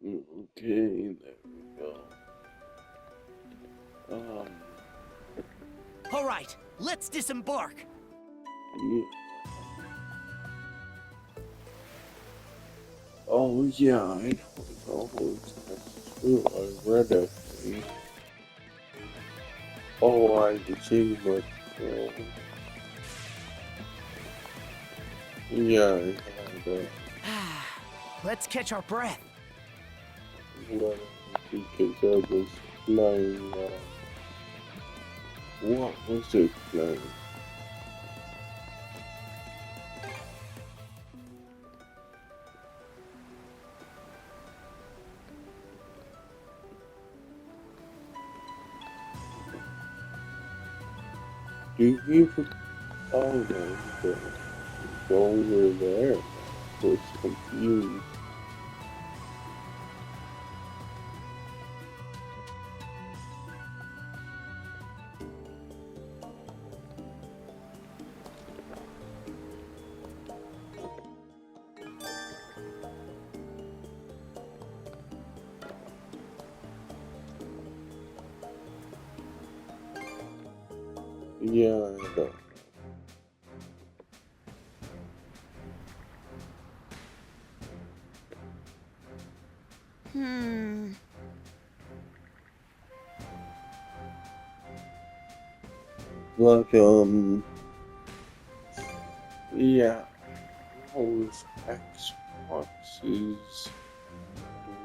Okay, there we go. Um, All right, let's disembark. yeah. Oh yeah, I know that's true. I read a thing. Oh, I see, but yeah, I had Let's catch our breath. well, because I was playing. What was it playing? Do you even? Oh no, go over there. I was confused. Yeah, I know. Hmm. But yeah, those Xboxes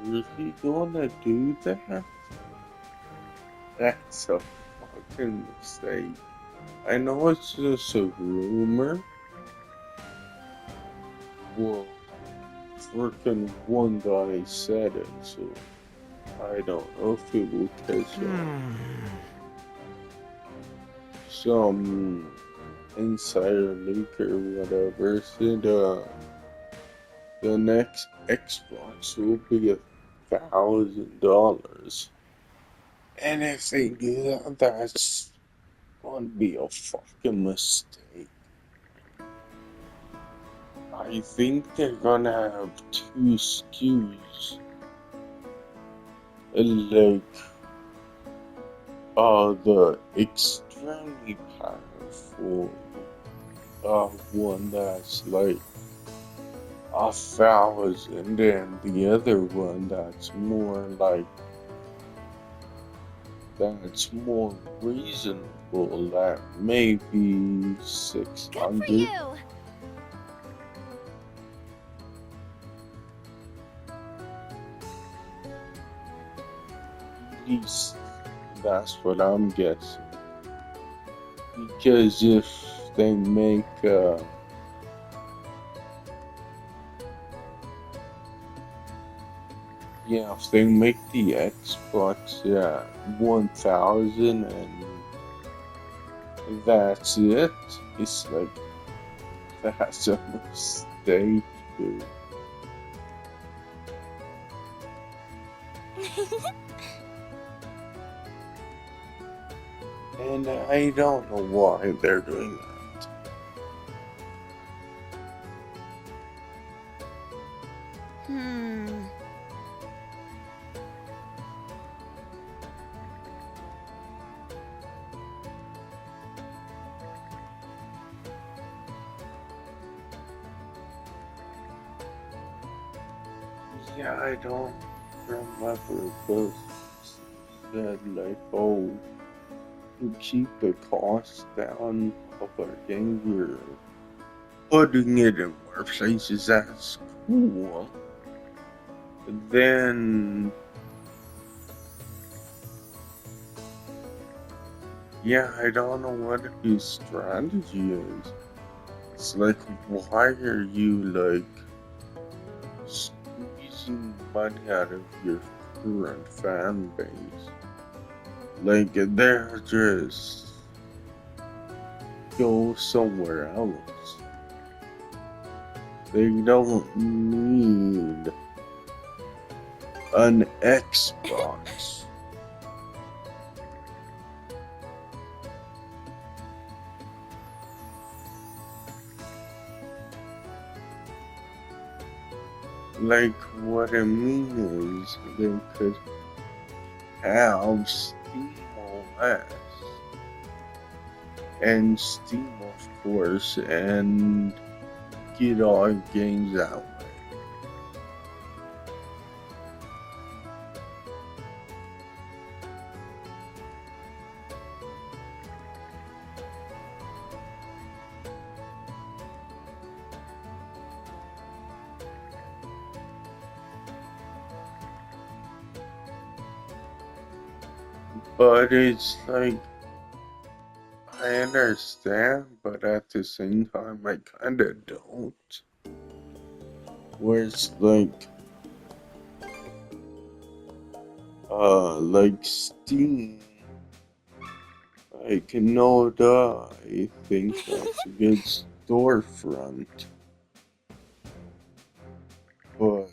really gonna do that? That's a fucking mistake. I know it's just a rumor. Well, freaking one guy said it, so I don't know if it will catch on. Hmm. Some insider leak or whatever said the next Xbox will be $1,000. And if they do that, that's gonna be a fucking mistake. I think they're gonna have two SKUs. Like, the extremely powerful, one that's like 1,000, and the other one that's more reasonable, that maybe Good for 600. you! At least that's what I'm guessing. Because if they make, yeah, if they make the Xbox 1,000 and that's it, it's like, that's a mistake, dude. And I don't know why they're doing that. Hmm. Yeah, I don't remember, but said like, oh, to keep the cost down of our game, we're putting it in more places. That's cool. Then, yeah, I don't know what his strategy is. It's like, why are you like squeezing money out of your current fan base? Like, they're just go somewhere else. They don't need an Xbox. like what I mean is they could have Steam OS and Steam, of course, and get all games that way. But it's like, I understand, but at the same time, I kinda don't. Where it's like Steam, like, no duh, I think that's a good storefront. But,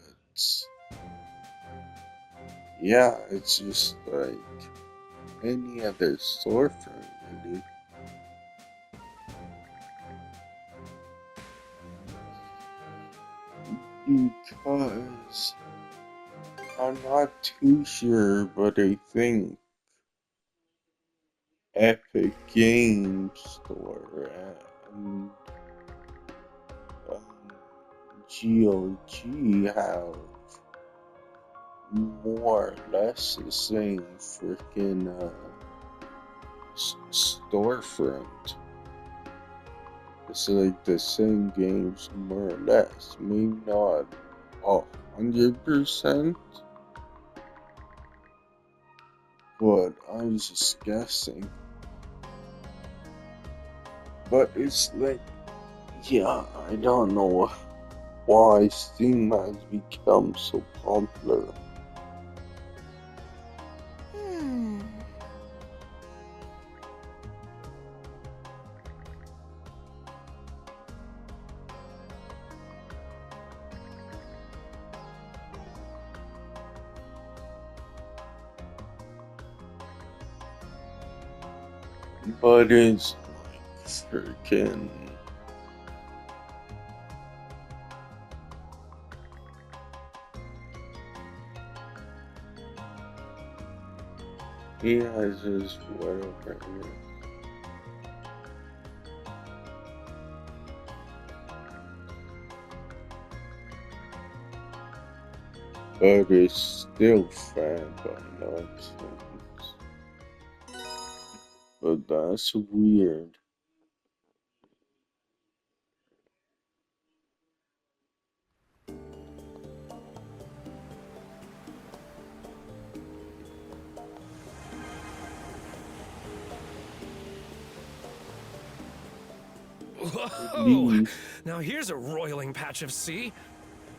yeah, it's just like any other storefront, really. Because I'm not too sure, but I think Epic Game Store and GOG have more or less the same freaking storefront. It's like the same games, more or less. Maybe not 100%, but I'm just guessing. But it's like, yeah, I don't know why Steam has become so popular. But it's like freaking. Yeah, it's just whatever. But it's still fan by nonsense. But that's weird. Whoa! Now here's a roiling patch of sea.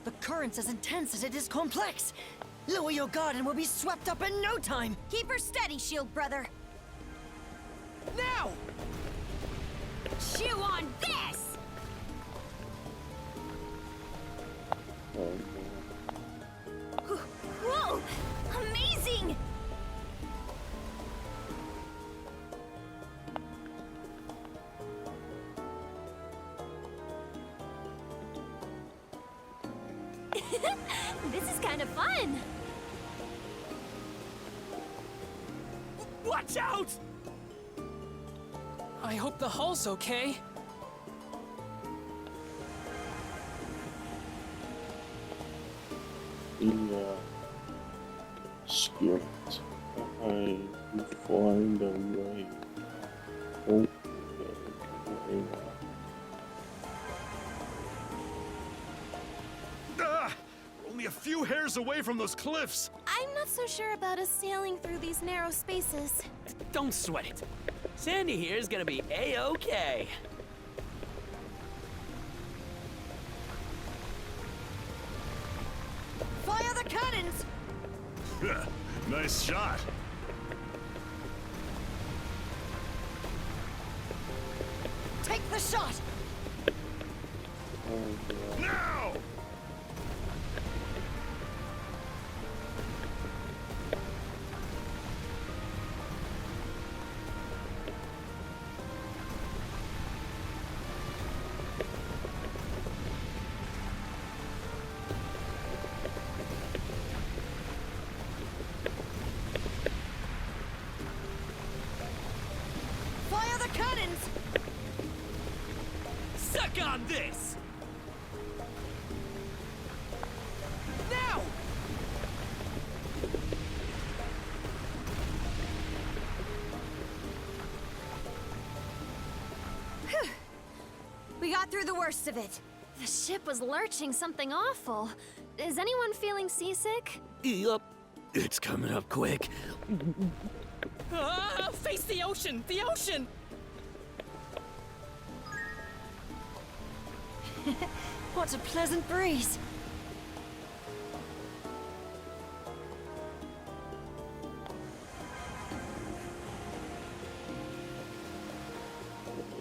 The current's as intense as it is complex. Lower your guard and we'll be swept up in no time. Keep her steady, shield brother. Now! Chew on this! Whoa! Amazing! This is kind of fun. Watch out! I hope the hull's okay. Yeah. Script. I find a way. Oh, We're only a few hairs away from those cliffs. I'm not so sure about us sailing through these narrow spaces. Don't sweat it. Sandy here is gonna be A-okay. Fire the cannons! Nice shot. Take the shot! Now! this! Now! We got through the worst of it. The ship was lurching something awful. Is anyone feeling seasick? Yup. It's coming up quick. Ah, face the ocean! The ocean! What a pleasant breeze.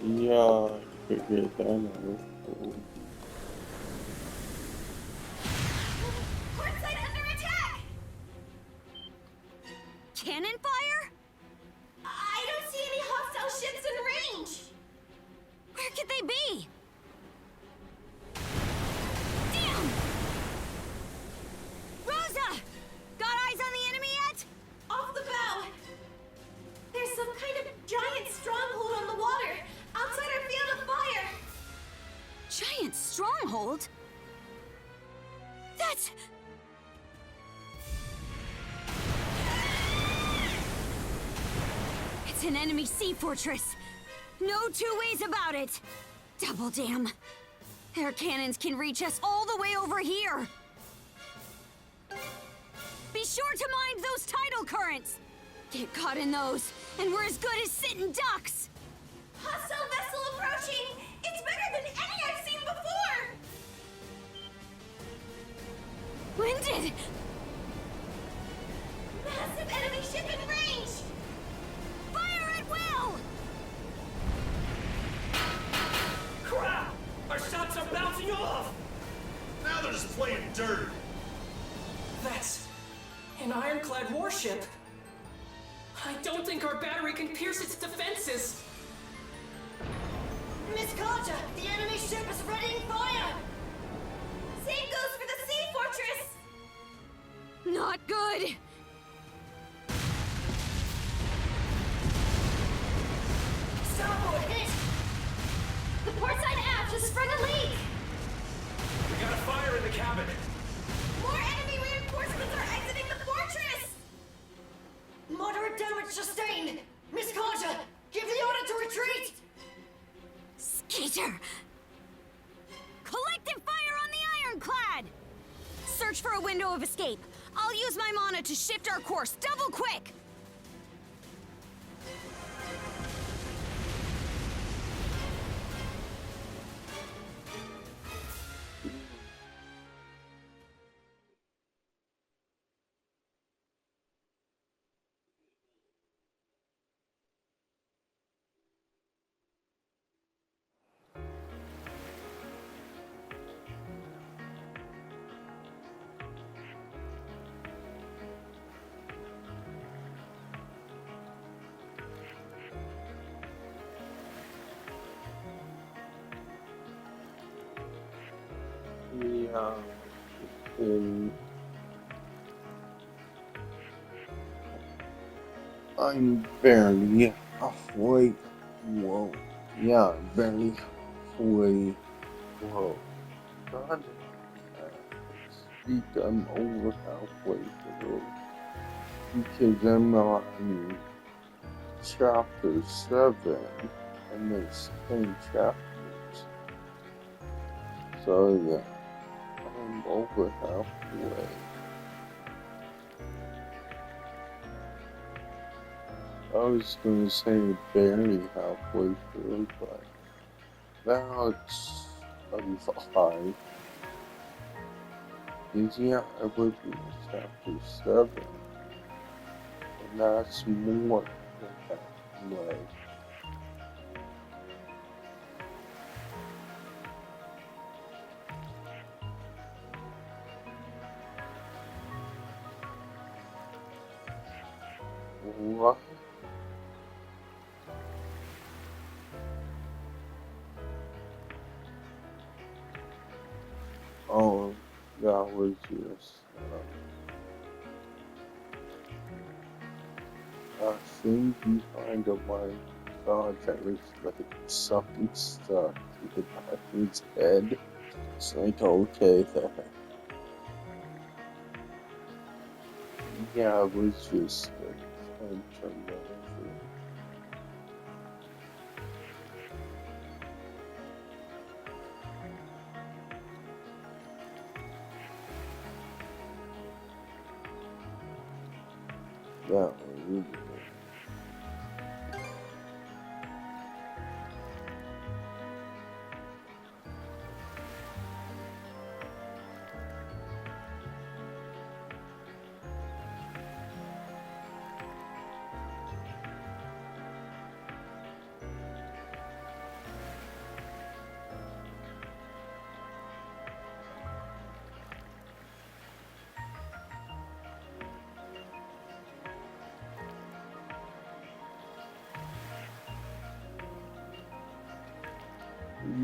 Yeah, I could get that out. Portside under attack! Cannon fire? I don't see any hostile ships in range. Where could they be? Damn! Rosa! Got eyes on the enemy yet? Off the bow. There's some kind of giant stronghold on the water, outside our field of fire. Giant stronghold? That's... It's an enemy sea fortress. No two ways about it. Double damn. Their cannons can reach us all the way over here. Be sure to mind those tidal currents. Get caught in those, and we're as good as sitting ducks. Hostile vessel approaching. It's better than any I've seen before. Winded. Massive enemy ship in range. Fire at will. Crap! Our shots are bouncing off! Now they're just playing dirt. That's an ironclad warship. I don't think our battery can pierce its defenses. Miss Carter, the enemy ship is readying fire! Same goes for the sea fortress. Not good. Starboard hit! The portside aft has sprung a leak. We got a fire in the cabin. More enemy reinforcements are exiting the fortress. Moderate damage sustained! Miss Carter, give the order to retreat! Skeeter. Collective fire on the ironclad. Search for a window of escape. I'll use my mana to shift our course double quick. Yeah, and I'm barely halfway. Whoa. Yeah, I'm barely halfway. Whoa. God. Speak, I'm over halfway through. Because I'm on chapter 7, and there's 10 chapters. So yeah, I'm over halfway. I was gonna say barely halfway through, but now it's 5. Because yeah, I would be in chapter 7, and that's more than halfway. What? Oh, that was just, a thing behind of my thought that was like something stuck the doctor's head. It's like, okay, there. Yeah, it was just like, I turned that over. Yeah, really.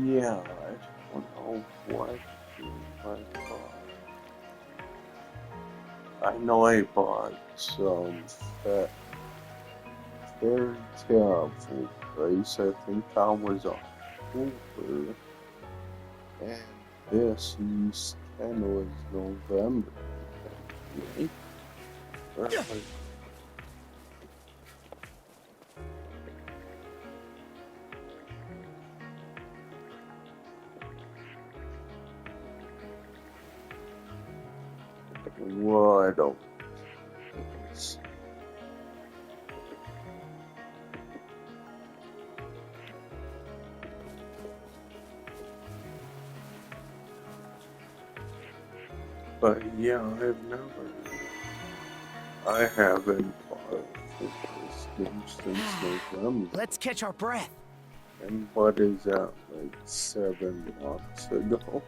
Yeah, I don't know what I bought. I know I bought some fairy tale full price. I think that was October. And this East 10 was November. Right? Or like, well, I don't. It's- But yeah, I haven't bought a this game since November. Let's catch our breath. And what is that, like 7 months ago?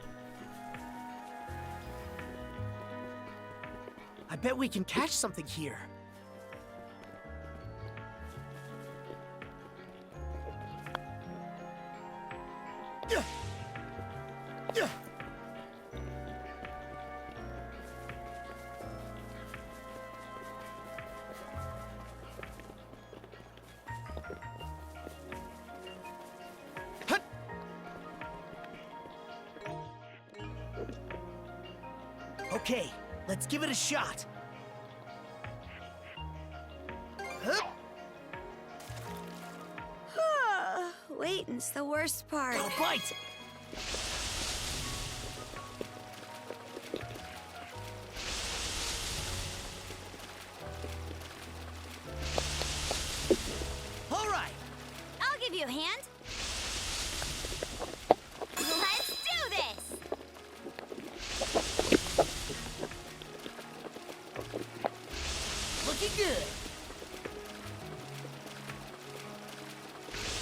I bet we can catch something here. Okay, let's give it a shot. Waiting's the worst part. Got a bite. All right. I'll give you a hand. Let's do this! Looking good.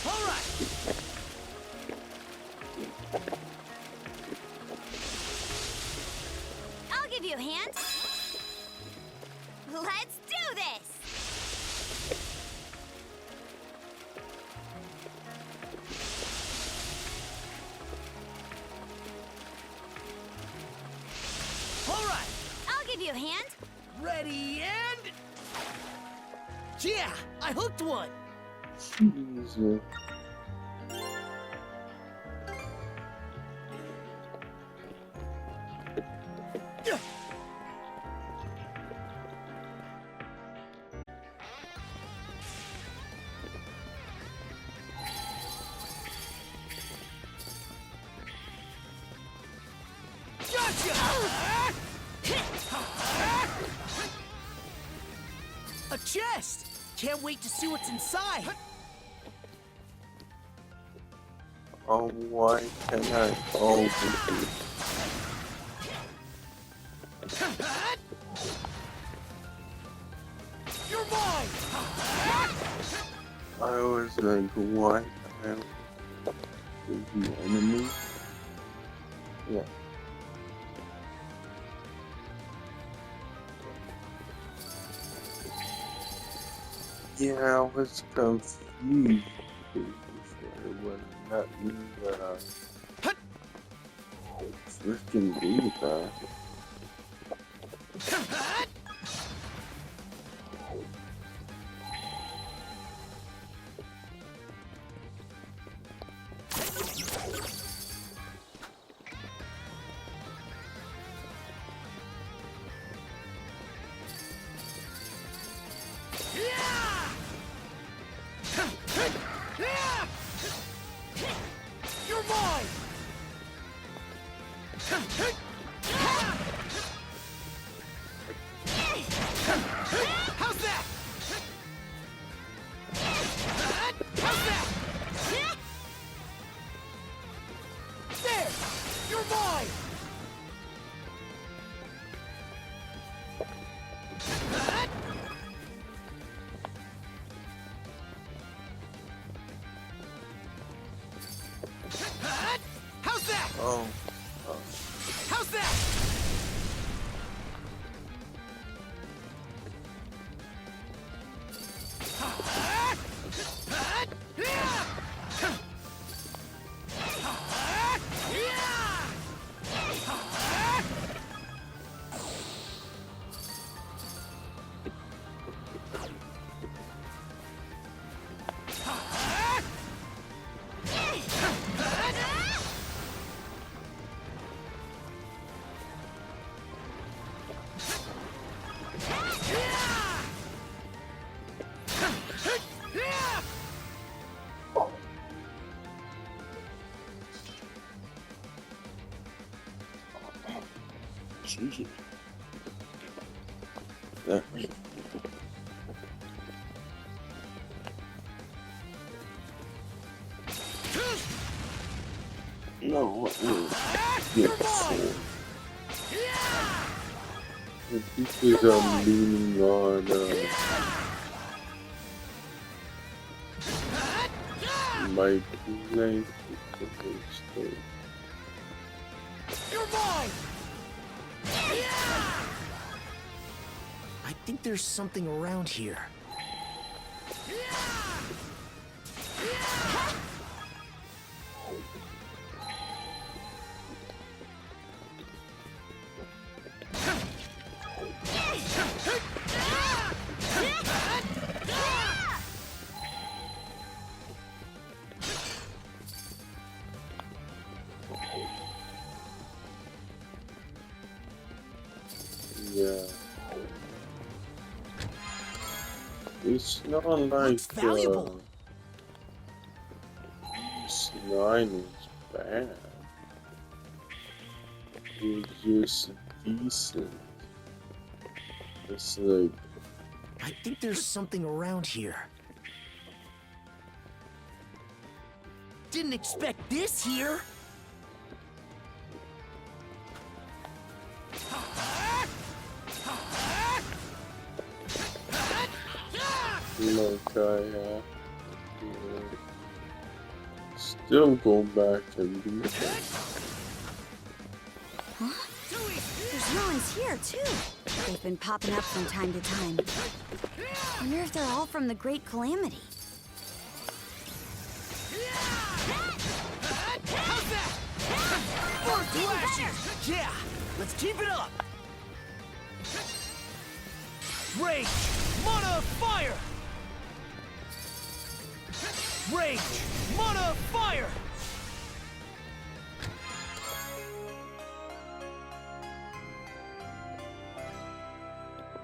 All right. I'll give you a hand. Let's do this! All right. I'll give you a hand. Ready and... Yeah, I hooked one. Jesus. A chest! Can't wait to see what's inside. Oh, why can I over here? You're mine! I was like, what is the enemy? Yeah. Yeah, I was confused when that knew that I freaking do that. How's that? How's that? There! You're mine! How's that? Oh. How's that? Jeez. That way. No, yeah, because I'm leaning on my leg. You're mine! I think there's something around here. Yeah. It's not like valuable. this line is bad. It's just decent. It's like I think there's something around here. Didn't expect this here. like I still go back and do that. Huh? There's ruins here, too. They've been popping up from time to time. I wonder if they're all from the Great Calamity. How's that? More flashes! Yeah, let's keep it up! Rage! Mana fire! Rage! Mana fire!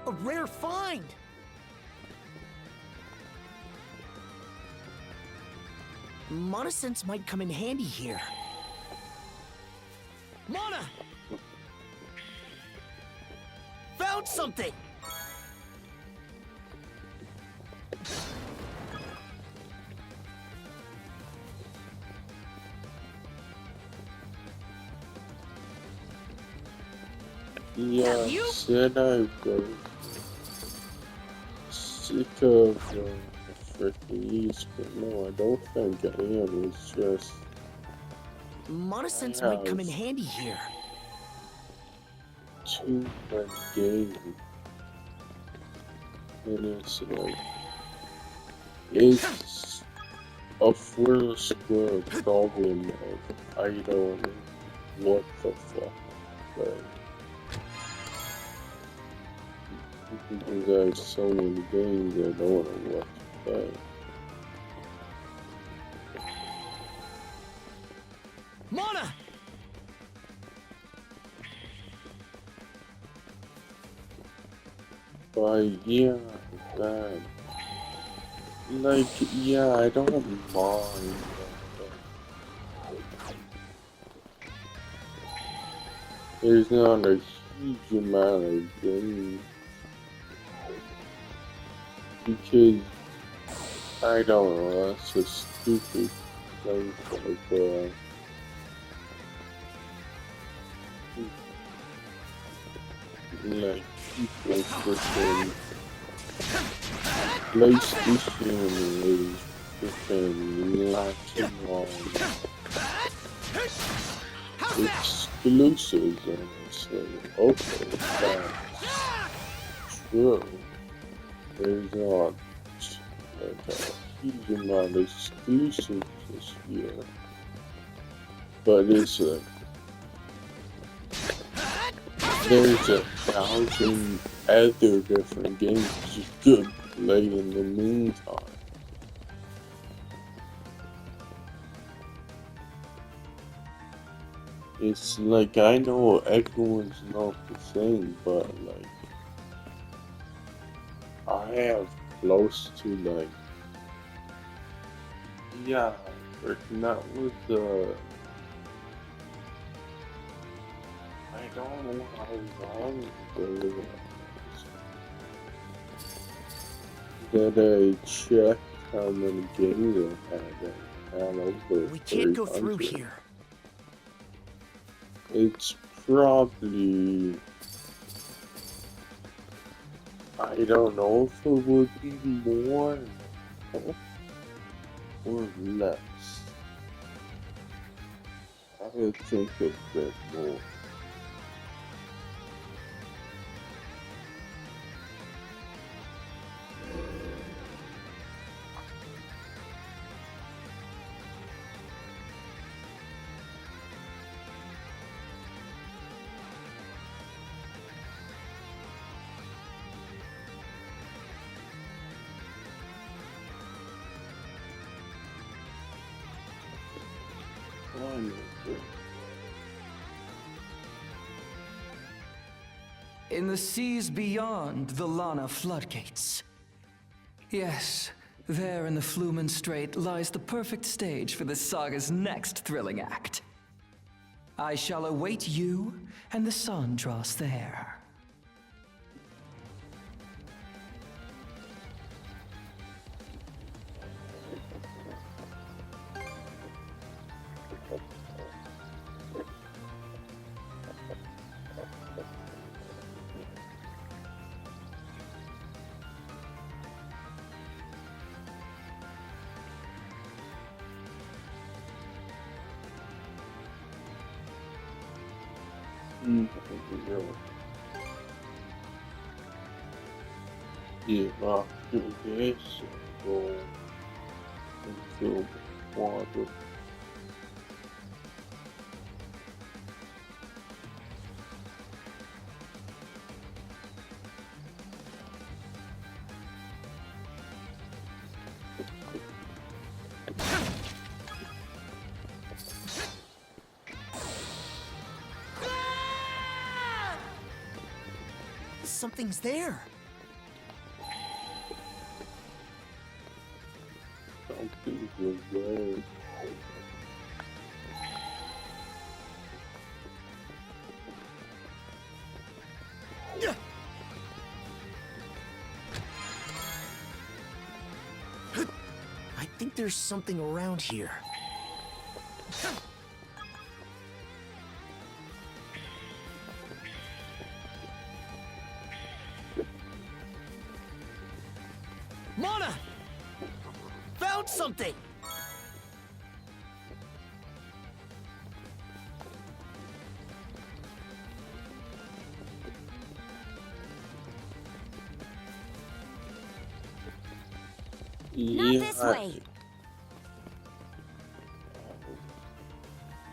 A rare find! Mana sense might come in handy here. Mana! Found something! Yeah, said I was sick of the freaking East, but no, I don't think I am. It's just Mana sense might come in handy here. too much game. And it's like, it's a first world problem of I don't know what the fuck, but because there's so many games I don't know what to play. Mana! But yeah, that, like, yeah, I don't mind. There's not a huge amount of games because I don't know, that's a stupid thing of like people freaking PlayStation is freaking latching on exclusives and it's like, okay, that's true. There's not like a huge amount of exclusives this year, but it's like there's 1,000 other different games you could play in the meantime. It's like, I know everyone's not the same, but like, I have close to like, yeah, freaking that was I don't know how long ago it was that I checked how many games I had. I had over We can't go 300. through here. It's probably, I don't know if it would be more or less. I would think a bit more. In the seas beyond the Lana floodgates. Yes, there in the Flumen Strait lies the perfect stage for this saga's next thrilling act. I shall await you and the Sandros there. Yeah, after this, go into water. Something's there. Something's there. I think there's something around here. Mona! Found something! Not this way.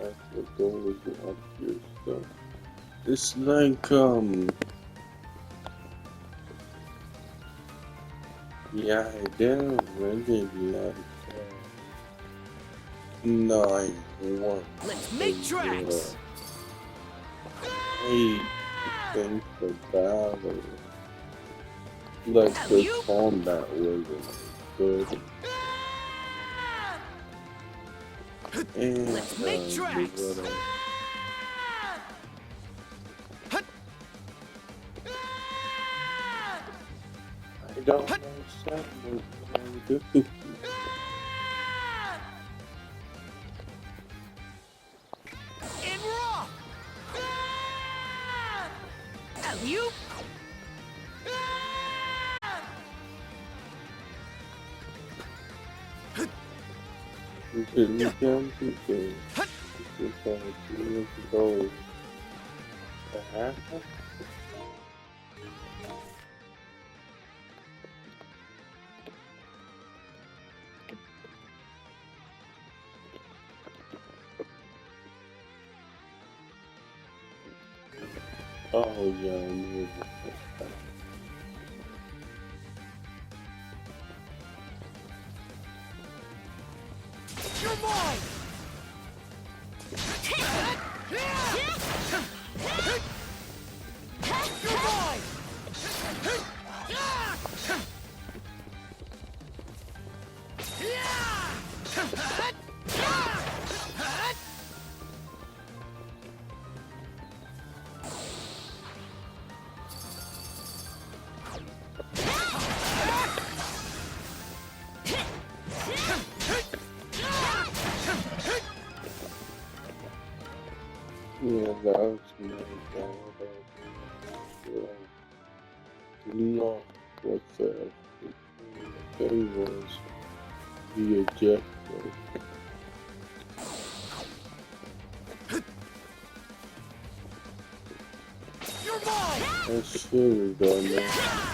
That's what goes up here stuff. It's like yeah, I didn't really like 9-1. Let's make tracks! I think the battle, like the combat wasn't good. And Let's make tracks! don't know something difficult. And we're off! You? You can do things. You can do those. Oh yeah, I knew that. You're mine! You're mine! Yeah, that was my dad. Leon, what the thing was the ejector. You're mine! I should have done that.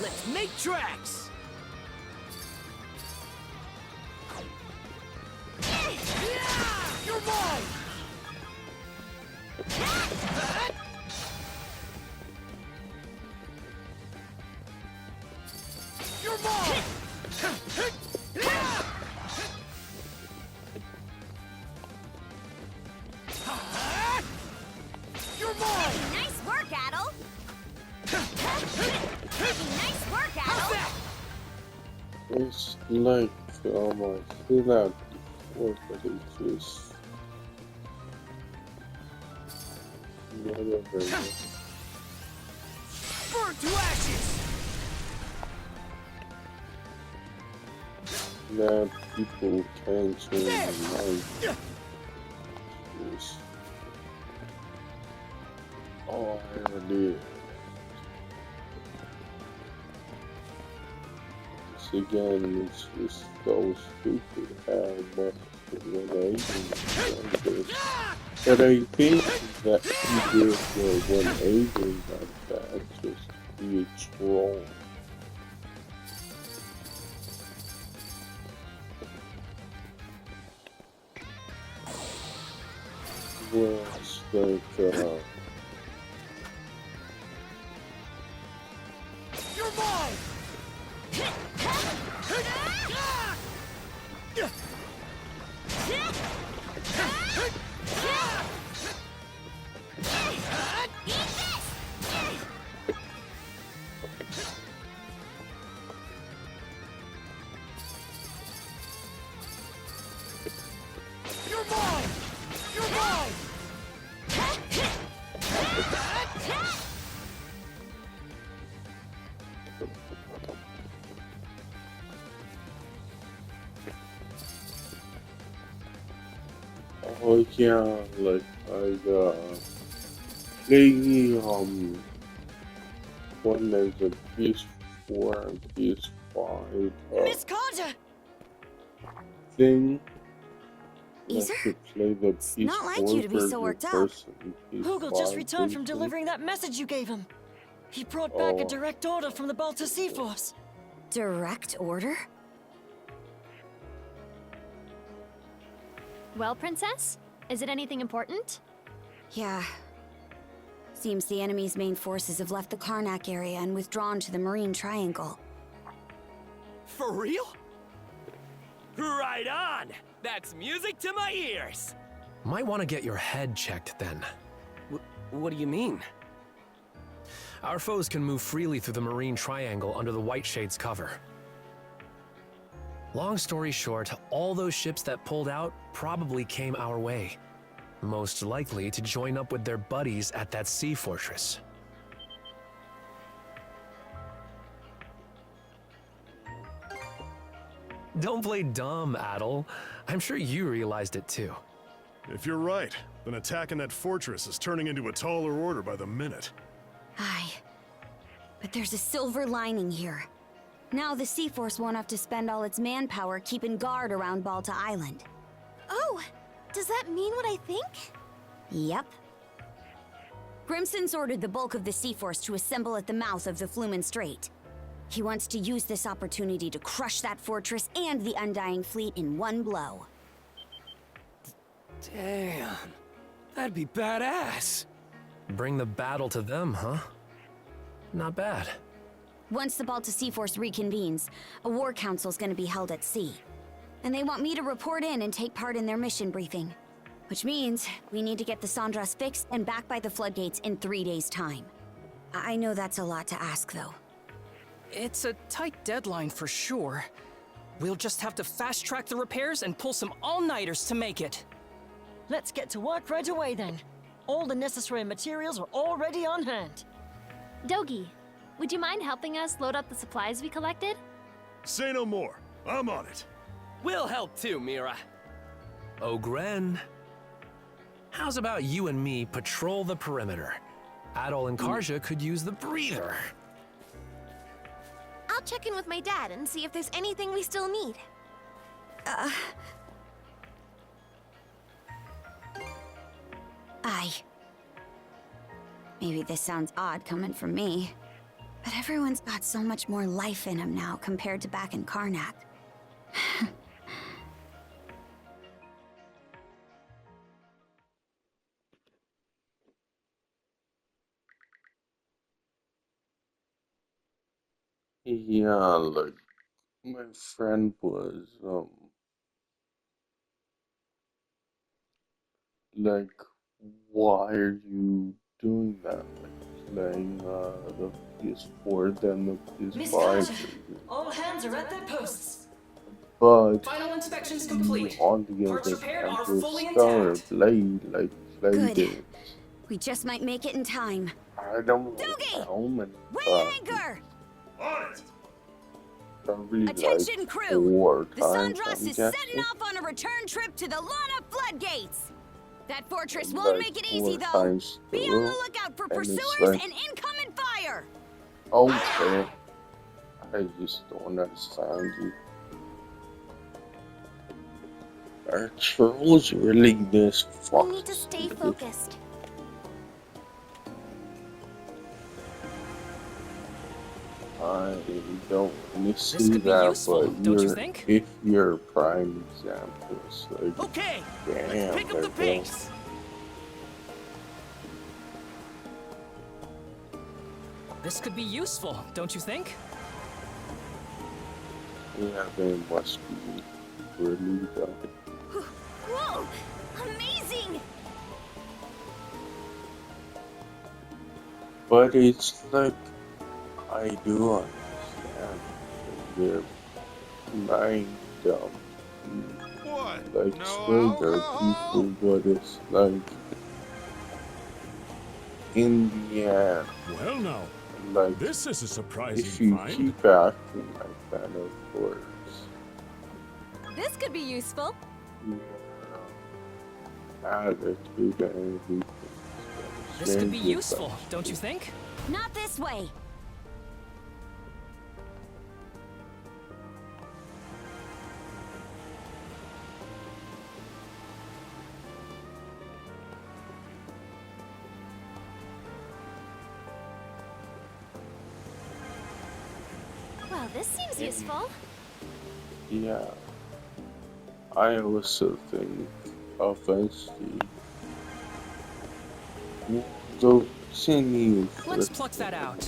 Let's make tracks! You're mine! You're mine! You're mine! Nice work, Adel. Nice work, Adel. It's like I see that before, but it's just whatever. Burn to ashes! That people can change their mind. It's all I ever did. Again, it's just so stupid how much when Asian does this. But I think that he did when Asian like that, just be a troll. Well, it's like, You're mine! You're mine! You're mine! oh yeah, like lately, when there's a PS4 and PS5 Miss Carter! thing, Ether? like to play the It's PS4 not like you to be so worked up. versus the Hugel just PS5 returned from version. delivering that message you gave him. He brought back a Oh. direct order from the Balta Sea Force. Direct order? Well, Princess? Is it anything important? Yeah. Seems the enemy's main forces have left the Karnak area and withdrawn to the Marine Triangle. For real? Right on! That's music to my ears! Might want to get your head checked then. What do you mean? Our foes can move freely through the Marine Triangle under the White Shade's cover. Long story short, all those ships that pulled out probably came our way. Most likely to join up with their buddies at that sea fortress. Don't play dumb, Adel. I'm sure you realized it too. If you're right, then attacking that fortress is turning into a taller order by the minute. Aye. But there's a silver lining here. Now the Sea Force won't have to spend all its manpower keeping guard around Balta Island. Oh, does that mean what I think? Yep. Grimson's ordered the bulk of the Sea Force to assemble at the mouth of the Flumen Strait. He wants to use this opportunity to crush that fortress and the Undying Fleet in one blow. Damn. That'd be badass. Bring the battle to them, huh? Not bad. Once the Balta Sea Force reconvenes, a war council's gonna be held at sea. And they want me to report in and take part in their mission briefing. Which means we need to get the Sandras fixed and back by the floodgates in 3 days' time. I know that's a lot to ask, though. It's a tight deadline for sure. We'll just have to fast-track the repairs and pull some all-nighters to make it. Let's get to work right away then. All the necessary materials are already on hand. Dogi, would you mind helping us load up the supplies we collected? Say no more. I'm on it. We'll help too, Mira. Ogren. How's about you and me patrol the perimeter? Adol and Karja could use the breather. I'll check in with my dad and see if there's anything we still need. Aye. Maybe this sounds odd coming from me, but everyone's got so much more life in them now compared to back in Karnak. Yeah, like my friend was like, why are you doing that? Like playing the PS4 than the Miss PS5 Carter, version. all hands are at their posts. But Final inspection's you complete. want to get Parts the repaired are Emperor fully Star intact. Blade like play Good. games. We just might make it in time. I don't know Doogie! how many Weigh anchor! On it! probably Attention like crew! 4 The times, Sandras I'm is setting guessing. off on a return trip to the Lana Floodgates! That fortress won't Like make it 4 easy, though! times Be on through, the lookout for and it's pursuers like- and incoming fire! Okay. I just don't understand you. Are trolls really this fucked? We need to stay focused. I don't really This see could be that, useful, but don't you you're, think? if you're a prime example, it's like, Okay, damn, let's pick up the everyone. pace. This could be useful, don't you think? Yeah, they must be really though. Whoa! Amazing! But it's like, I do understand that they're mind dumb. What? Like, No still there are people, but it's like, in the end, Well, now, like, this is a if surprising you find. keep acting like that, of course, This could be useful. attitude and everything. This could be Change your useful, don't you think? Not this way! Well, this seems useful. Yeah. I also think eventually, though Continue Let's pluck that out.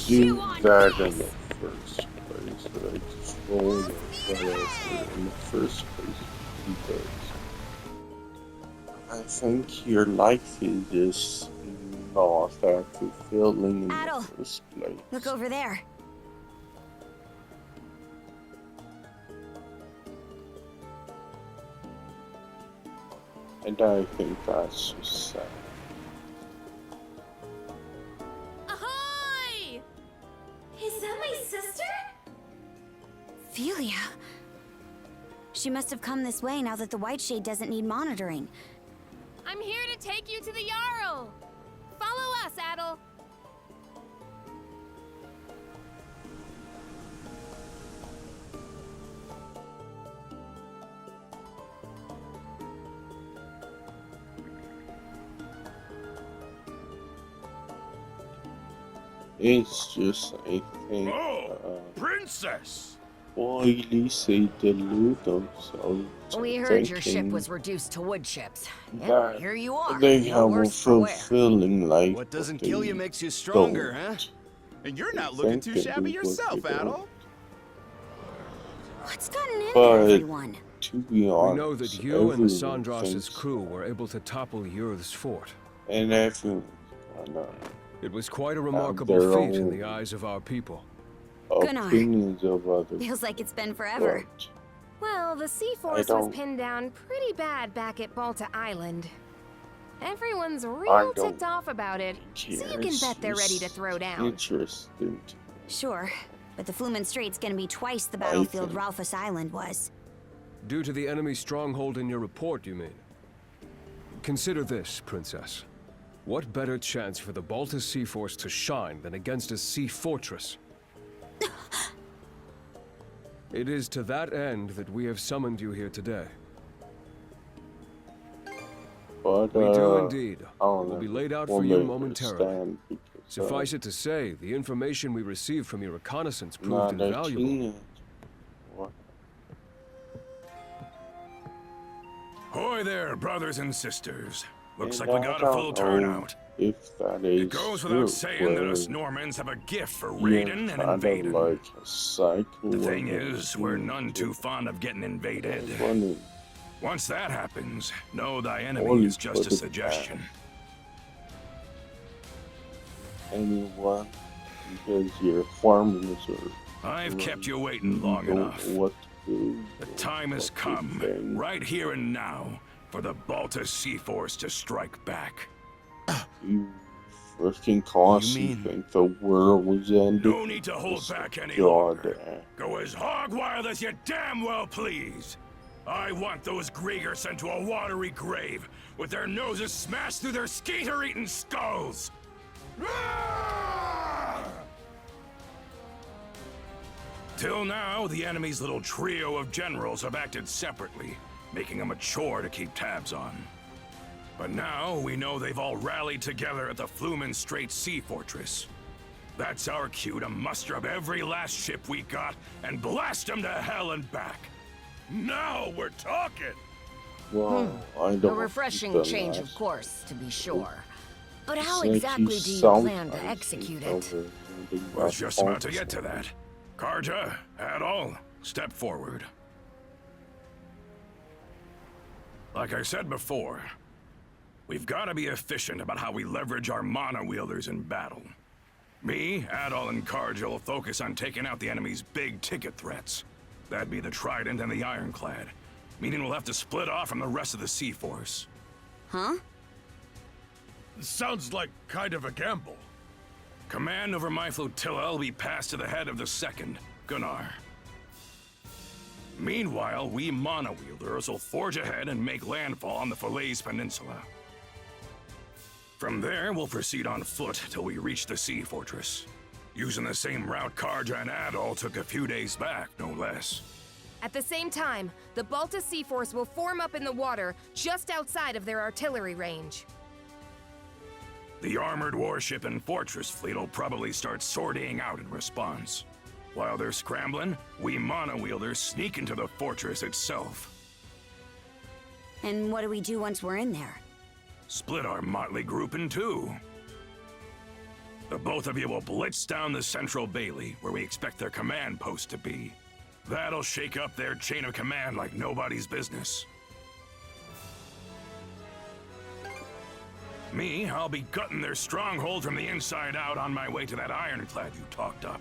do that in the first place, like troll or whatever in the first place, because I think your life is just not that fulfilling in Adel, the first place. look over there. And I think that's just sad. Ahoy! Is that my sister? Philia. She must have come this way now that the White Shade doesn't need monitoring. I'm here to take you to the Jarl. Follow us, Adel. It's just, I think, Princess! oily say delude themselves. We heard your ship thinking was reduced to wood chips. that Yeah, here you are. they No have a worse for wear. fulfilling life. What doesn't but kill they you makes you stronger, huh? don't. And you're They not looking think too they shabby do, but yourself, they don't. Adel. What's gotten into But everyone? to be honest, We know that you and the everyone Sandras's thinks- crew were able to topple Yurth's fort. and everyone's gonna It was quite a have remarkable their feat in own the eyes of our people. Gunnar. opinions of others. Feels like it's been forever. But Well, the Sea I Force was don't- pinned down pretty bad back at Balta Island. Everyone's I real don't ticked off about it, so you can Yes, bet they're ready to it's throw down. Interesting. Sure, but the Flumen Strait's gonna be twice the battlefield think- Ralphus Island was. Due to the enemy stronghold in your report, you mean? Consider this, Princess. What better chance for the Balta Sea Force to shine than against a sea fortress? It is to that end that we have summoned you here today. But We do indeed. I don't Will be know, laid out will for you never momentarily. understand because, Suffice it to say, the information we received from your reconnaissance proved not a invaluable. teenage. What? Hoy there, brothers and sisters. Looks And like we I got a full don't know turnout. If that is It goes true, without saying that us where Normans have a gift for you're raiding and kind of invading. like a cycle. The thing of is, we're things none that too fond of getting invaded. funny. Once that happens, know thy enemy Only is just a put it suggestion. Anyone, because your farmers are. I've kept you waiting long don't enough. know what to do. The time has what to come, think. right here and now, for the Balta Sea Force to strike back. You freaking constantly think the world was ending. No need to hold back any God, longer. Go as hog wild as you damn well please. I want those Griegers sent to a watery grave with their noses smashed through their skeeter-eating skulls. Till now, the enemy's little trio of generals have acted separately, making them a chore to keep tabs on. But now we know they've all rallied together at the Flumen Strait Sea Fortress. That's our cue to muster up every last ship we got and blast them to hell and back. Now we're talking! Well, I A don't. refreshing think change the of course, to be sure. But how It's like exactly you do you sound plan to like execute you it? over reading I was that just about to box. get to that. Karja, Adol, step forward. Like I said before, we've got to be efficient about how we leverage our mana wielders in battle. Me, Adol, and Karja will focus on taking out the enemy's big-ticket threats. That'd be the Trident and the Ironclad, meaning we'll have to split off from the rest of the Sea Force. Huh? Sounds like kind of a gamble. Command over my flotilla will be passed to the head of the second, Gunnar. Meanwhile, we mana wielders will forge ahead and make landfall on the Falaise Peninsula. From there, we'll proceed on foot till we reach the Sea Fortress, using the same route Karja and Adol took a few days back, no less. At the same time, the Balta Sea Force will form up in the water just outside of their artillery range. The armored warship and fortress fleet will probably start sortying out in response. While they're scrambling, we mana wielders sneak into the fortress itself. And what do we do once we're in there? split our motley group in two. The both of you will blitz down the central bailey, where we expect their command post to be. That'll shake up their chain of command like nobody's business. Me, I'll be gutting their stronghold from the inside out on my way to that ironclad you talked up.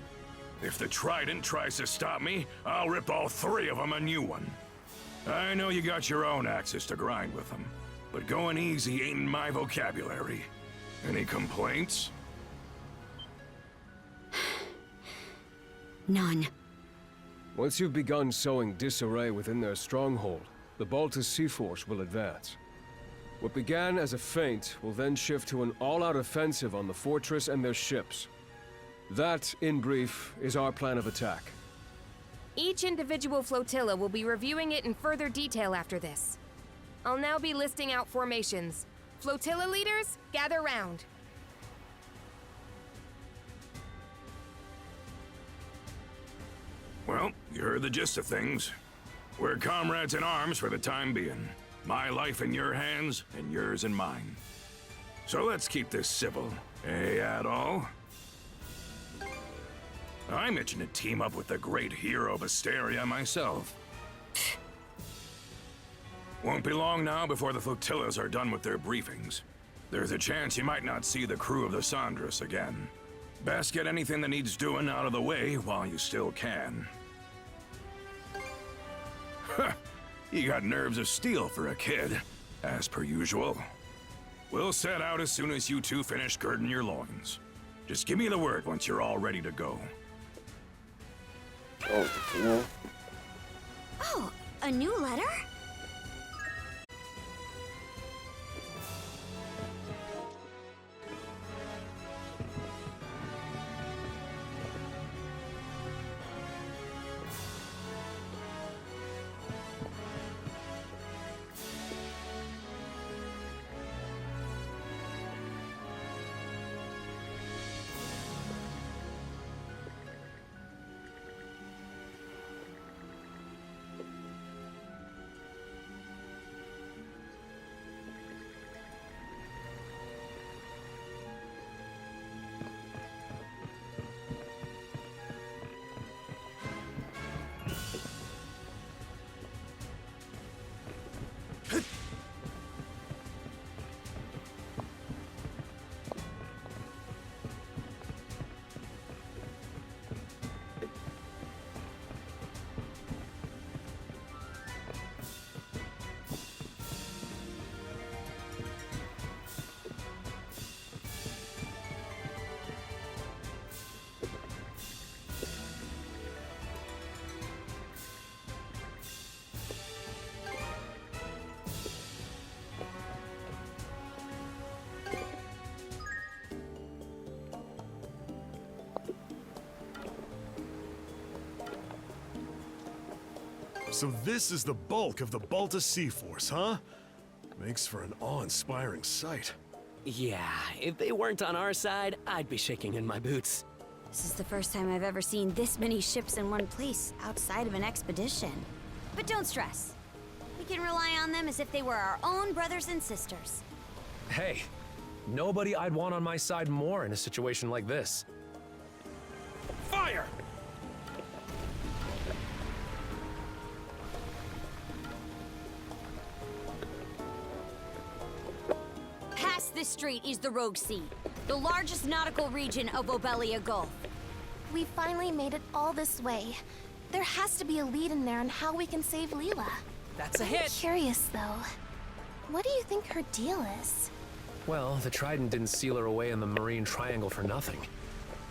If the Trident tries to stop me, I'll rip all three of them a new one. I know you got your own axes to grind with them, but going easy ain't in my vocabulary. Any complaints? None. Once you've begun sowing disarray within their stronghold, the Baltus Sea Force will advance. What began as a feint will then shift to an all-out offensive on the fortress and their ships. That, in brief, is our plan of attack. Each individual flotilla will be reviewing it in further detail after this. I'll now be listing out formations. Flotilla leaders, gather round. Well, you heard the gist of things. We're comrades in arms for the time being. My life in your hands, and yours in mine. So let's keep this civil, eh, Adol? I'm itching to team up with the great hero of Asteria myself. Won't be long now before the flotillas are done with their briefings. There's a chance you might not see the crew of the Sandras again. Best get anything that needs doing out of the way while you still can. Huh, you got nerves of steel for a kid, as per usual. We'll set out as soon as you two finish girding your loins. Just give me the word once you're all ready to go. Oh, yeah. Oh, a new letter? So this is the bulk of the Baltus Sea Force, huh? Makes for an awe-inspiring sight. Yeah, if they weren't on our side, I'd be shaking in my boots. This is the first time I've ever seen this many ships in one place outside of an expedition. But don't stress. We can rely on them as if they were our own brothers and sisters. Hey, nobody I'd want on my side more in a situation like this. Fire! Past this strait is the Rogue Sea, the largest nautical region of Obelia Gulf. We finally made it all this way. There has to be a lead in there on how we can save Leela. That's a I'm hit. curious, though. What do you think her deal is? Well, the Trident didn't seal her away in the Marine Triangle for nothing.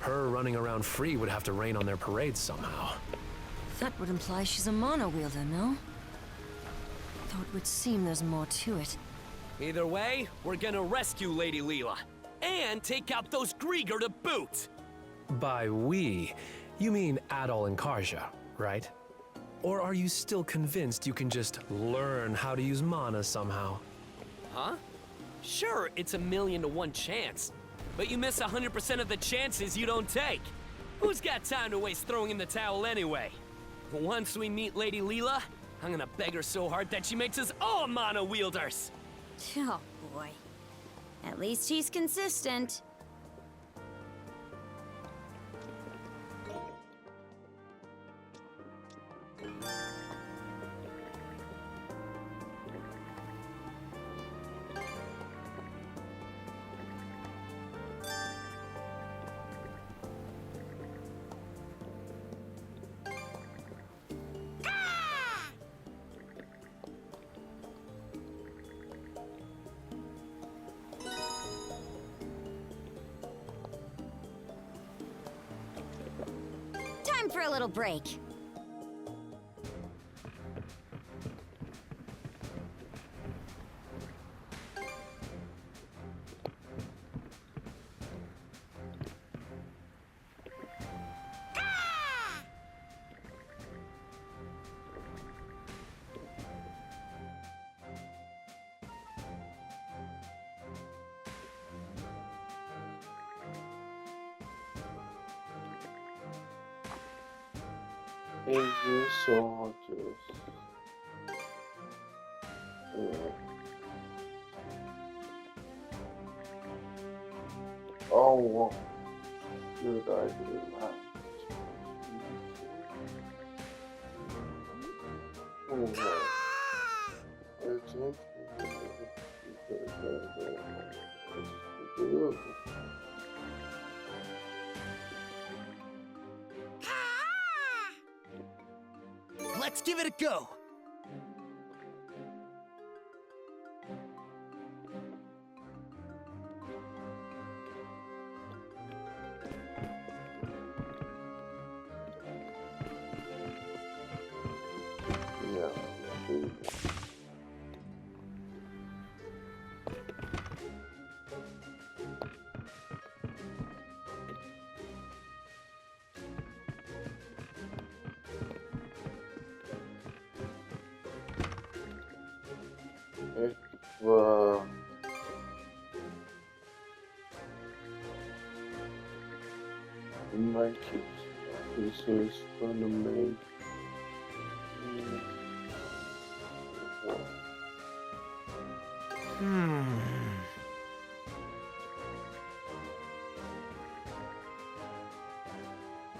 Her running around free would have to rain on their parades somehow. That would imply she's a mono wielder, no? Though it would seem there's more to it. Either way, we're gonna rescue Lady Leela. And take out those Grieger to boot! By we, you mean Adol and Karja, right? Or are you still convinced you can just learn how to use mana somehow? Huh? Sure, it's 1,000,000 to 1 chance. But you miss 100% of the chances you don't take. Who's got time to waste throwing in the towel anyway? Once we meet Lady Leela, I'm gonna beg her so hard that she makes us all mana wielders. Oh boy. At least he's consistent. Time for a little break. And you saw just oh, well, good idea. It's interesting because I don't know what to do. Let's give it a go. My kids, this is gonna make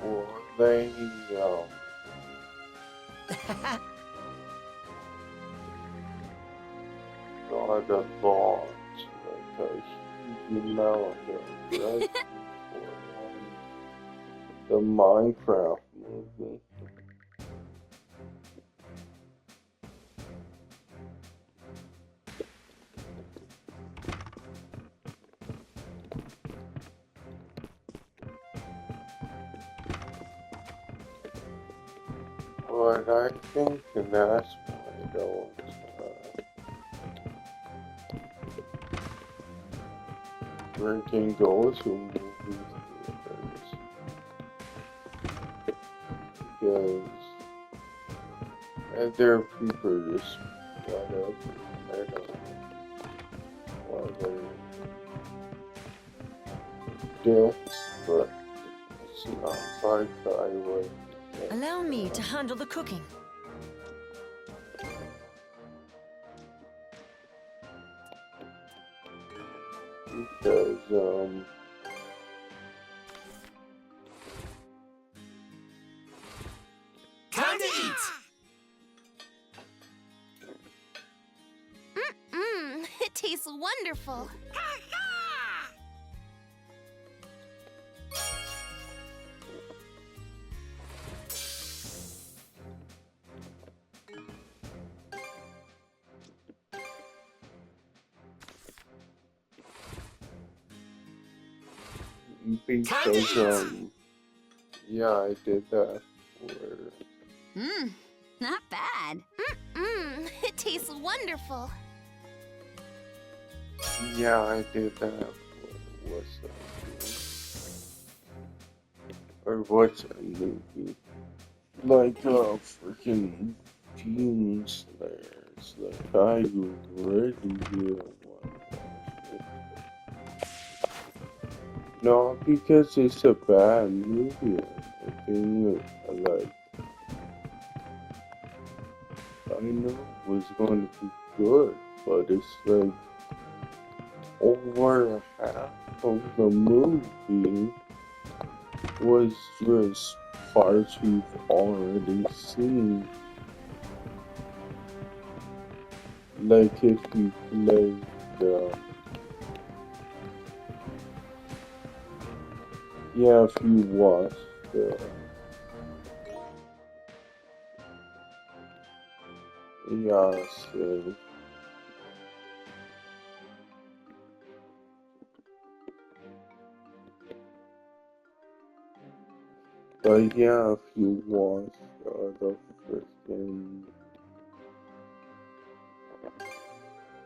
or they got a lot, like a huge amount of right the Minecraft movie. But I think that's why I don't freaking go to movie theaters. Because there are people just got up and I don't know why they're dicks, but it's not like I would. Allow me to handle the cooking. Because, Time to eat! It tastes wonderful. because, yeah, I did that for... Not bad. It tastes wonderful. Yeah, I did that for... What's that? Or what's a movie? Like, freaking Demon Slayers. Like, I really want to watch it. Not because it's a bad movie or anything, like, I know it was going to be good, but it's like, over half of the movie was just parts we've already seen. Like if you played if you watched so but yeah, if you watch the freaking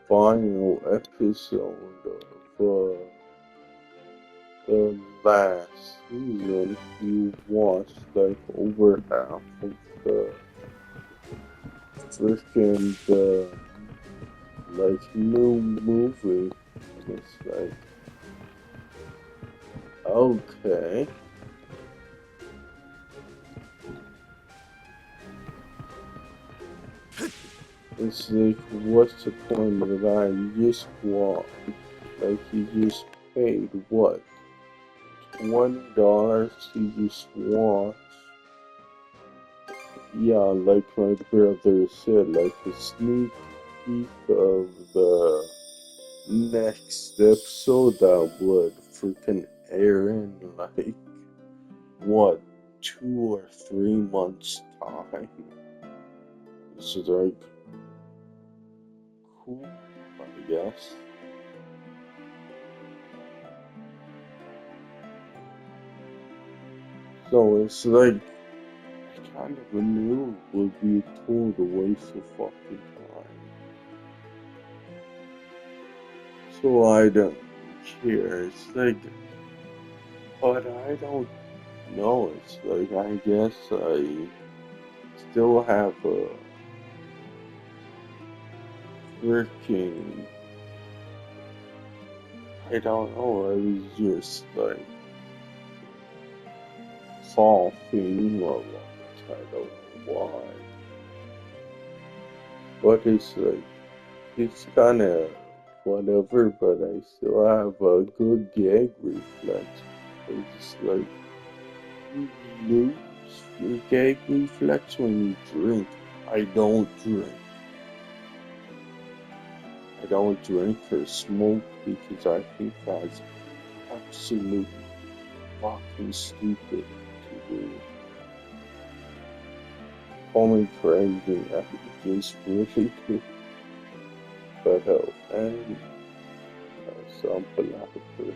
final episode of the last season, you watched like over half of the freaking like new movie. It's like, okay. It's like, what's the point of that? You just walk. Like, you just paid what? $20 to just watch. Yeah, like my brother said, like a sneak peek of the next episode that would freaking air in like, what, 2 or 3 months' time. It's like, cool, I guess. So it's like, I kind of knew it would be a total waste of fucking time. So I don't care. It's like, but I don't know. It's like, I guess I still have a freaking, I don't know, I was just like coughing a lot. I don't know why. But it's like, it's kinda whatever, but I still have a good gag reflex. It's like, you lose your gag reflex when you drink. I don't drink. I don't drink or smoke because I think that's absolutely fucking stupid to do. Call me crazy, I just really do. But and some philosopher.